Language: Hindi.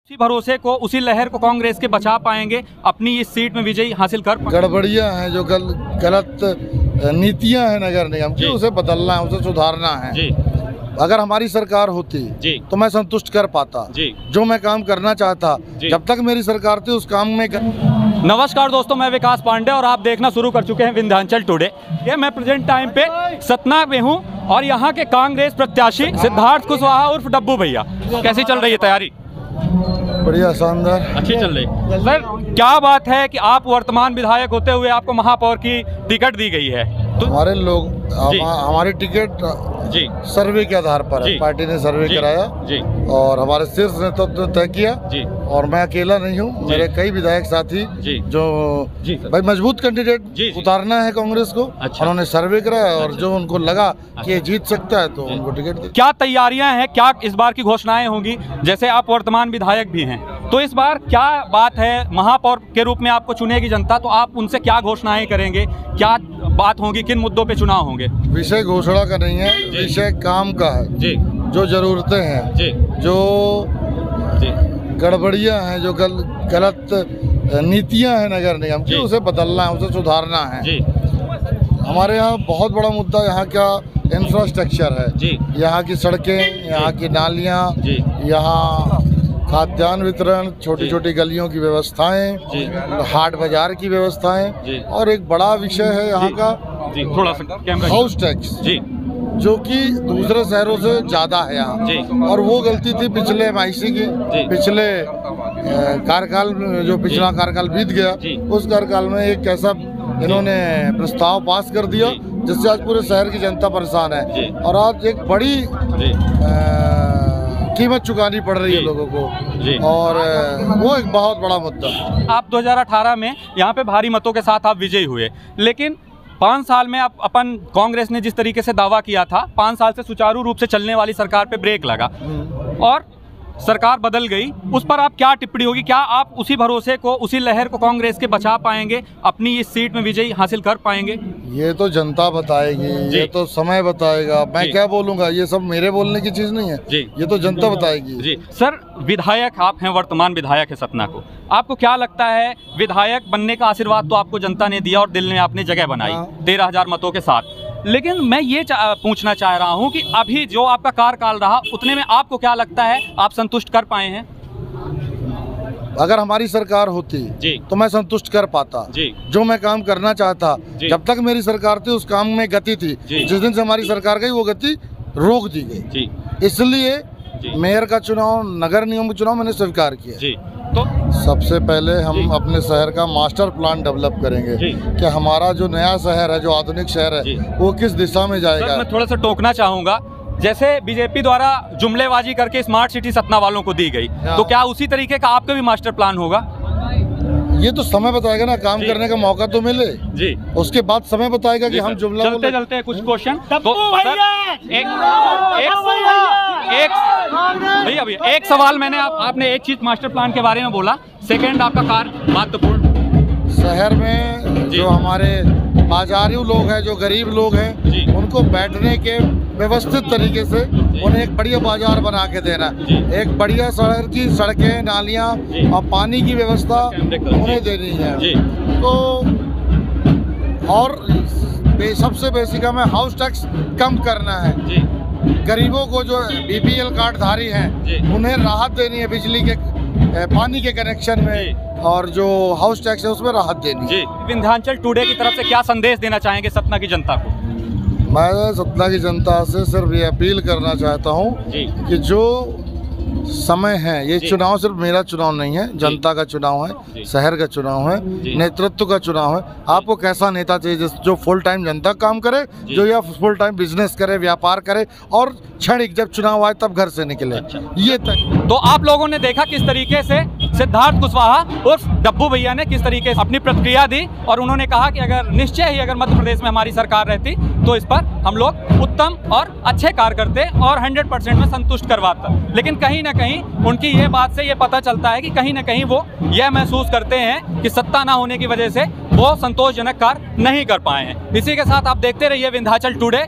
उसी भरोसे को, उसी लहर को कांग्रेस के बचा पाएंगे, अपनी इस सीट में विजयी हासिल कर पाएंगे। गड़बड़ियां हैं, जो गलत नीतियां हैं नगर निगम की, उसे बदलना है, उसे सुधारना है जी। अगर हमारी सरकार होती जी तो मैं संतुष्ट कर पाता जी। जो मैं काम करना चाहता, जब तक मेरी सरकार थी उस काम में नमस्कार दोस्तों, मैं विकास पांडे और आप देखना शुरू कर चुके हैं विंध्याचल टुडे। ये मैं प्रेजेंट टाइम पे सतना में हूँ और यहाँ के कांग्रेस प्रत्याशी सिद्धार्थ कुशवाहा उर्फ डब्बू भैया, कैसी चल रही है तैयारी? बढ़िया, शानदार, अच्छी चल रही है। सर, क्या बात है कि आप वर्तमान विधायक होते हुए आपको महापौर की टिकट दी गई है? तो हमारे लोग हमारी टिकट जी सर्वे के आधार पर है, पार्टी ने सर्वे कराया जी और हमारे शीर्ष नेतृत्व तय किया जी। और मैं अकेला नहीं हूँ, मेरे कई विधायक साथी जी जो जी भाई मजबूत कैंडिडेट उतारना है कांग्रेस को, उन्होंने सर्वे कराया और जो उनको लगा कि ये जीत सकता है तो उनको टिकट दी। क्या तैयारियां हैं, क्या इस बार की घोषणाएं होंगी? जैसे आप वर्तमान विधायक भी हैं, तो इस बार क्या बात है, महापौर के रूप में आपको चुनेगी जनता, तो आप उनसे क्या घोषणाएं करेंगे, क्या बात होगी, किन मुद्दों पे चुनाव होंगे? विषय घोषणा का नहीं है, विषय काम का है जी। जो जरूरतें हैं जी, जो गड़बड़ियां हैं, जो गलत नीतियां हैं नगर निगम की, उसे बदलना है, उसे सुधारना है जी। हमारे यहाँ बहुत बड़ा मुद्दा यहाँ का इंफ्रास्ट्रक्चर है जी। यहाँ की सड़कें, यहाँ की नालियाँ, यहाँ खाद्यान्न वितरण, छोटी छोटी गलियों की व्यवस्थाएं, हाट बाजार की व्यवस्थाएं, और एक बड़ा विषय है यहाँ का थोड़ा सा हाउस टैक्स जी, जो कि दूसरे शहरों से ज्यादा है यहाँ। और वो गलती थी पिछले MIC की, पिछले कार्यकाल में, जो पिछला कार्यकाल बीत गया, उस कार्यकाल में एक ऐसा इन्होंने प्रस्ताव पास कर दिया जिससे आज पूरे शहर की जनता परेशान है और आज एक बड़ी कीमत चुकानी पड़ रही है लोगों को, और वो एक बहुत बड़ा मुद्दा। आप 2018 में यहाँ पे भारी मतों के साथ आप विजयी हुए, लेकिन 5 साल में अपन कांग्रेस ने जिस तरीके से दावा किया था, 5 साल से सुचारू रूप से चलने वाली सरकार पे ब्रेक लगा और सरकार बदल गई, उस पर आप क्या टिप्पणी होगी? क्या आप उसी भरोसे को, उसी लहर को कांग्रेस के बचा पाएंगे, अपनी इस सीट में विजयी हासिल कर पाएंगे? ये तो जनता बताएगी, ये तो समय बताएगा, मैं क्या बोलूंगा, ये सब मेरे बोलने की चीज नहीं है जी। ये तो जनता बताएगी जी। सर, विधायक आप हैं, वर्तमान विधायक है सतना को, आपको क्या लगता है, विधायक बनने का आशीर्वाद तो आपको जनता ने दिया और दिल में आपने जगह बनाई 13,000 मतों के साथ, लेकिन मैं ये पूछना चाह रहा हूं कि अभी जो आपका कार्यकाल रहा, उतने में आपको क्या लगता है आप संतुष्ट कर पाए हैं? अगर हमारी सरकार होती जी तो मैं संतुष्ट कर पाता जी। जो मैं काम करना चाहता, जब तक मेरी सरकार थी उस काम में गति थी, जिस दिन से हमारी सरकार गई वो गति रोक दी गई जी। इसलिए मेयर का चुनाव, नगर निगम का चुनाव मैंने स्वीकार किया जी। तो सबसे पहले हम अपने शहर का मास्टर प्लान डेवलप करेंगे कि हमारा जो नया शहर है, जो आधुनिक शहर है, वो किस दिशा में जाएगा। मैं थोड़ा सा टोकना चाहूँगा, जैसे बीजेपी द्वारा जुमलेबाजी करके स्मार्ट सिटी सतना वालों को दी गई, तो क्या उसी तरीके का आपका भी मास्टर प्लान होगा? ये तो समय बताएगा ना, काम करने का मौका तो मिले जी, उसके बाद समय बताएगा कि हम जुमला चलते कुछ क्वेश्चन। भैया एक सवाल मैंने आपने एक चीज मास्टर प्लान के बारे में बोला, सेकंड आपका कार्य महत्वपूर्ण। शहर में जो हमारे बाजारी लोग हैं, जो गरीब लोग हैं, उनको बैठने के व्यवस्थित तरीके से उन्हें एक बढ़िया बाजार बना के देना, एक बढ़िया शहर की सड़कें, नालियां और पानी की व्यवस्था उन्हें देनी है। तो और सबसे बेसिक हमें हाउस टैक्स कम करना है, गरीबों को जो BPL कार्डधारी हैं उन्हें राहत देनी है, बिजली के, पानी के कनेक्शन में, और जो हाउस टैक्स है उसमें राहत देनी है। विंध्याचल टुडे की तरफ से क्या संदेश देना चाहेंगे सतना की जनता को? मैं सतना की जनता से सिर्फ ये अपील करना चाहता हूँ कि जो समय है, ये चुनाव सिर्फ मेरा चुनाव नहीं है, जनता का चुनाव है, शहर का चुनाव है, नेतृत्व का चुनाव है। आपको कैसा नेता चाहिए जो फुल टाइम जनता काम करे, जो या फुल टाइम बिजनेस करे, व्यापार करे, और क्षणिक जब चुनाव आए तब घर से निकले, ये तक। तो आप लोगों ने देखा किस तरीके से सिद्धार्थ कुशवाहा उर्फ डब्बू भैया ने किस तरीके से अपनी प्रतिक्रिया दी, और उन्होंने कहा कि अगर निश्चय ही अगर मध्य प्रदेश में हमारी सरकार रहती तो इस पर हम लोग उत्तम और अच्छे कार्य करते और 100% में संतुष्ट करवाता। लेकिन कहीं ना कहीं उनकी ये बात से ये पता चलता है कि कहीं ना कहीं वो यह महसूस करते हैं कि सत्ता ना होने की वजह से वो संतोषजनक कार्य नहीं कर पाए हैं। इसी के साथ आप देखते रहिए विंध्याचल टुडे।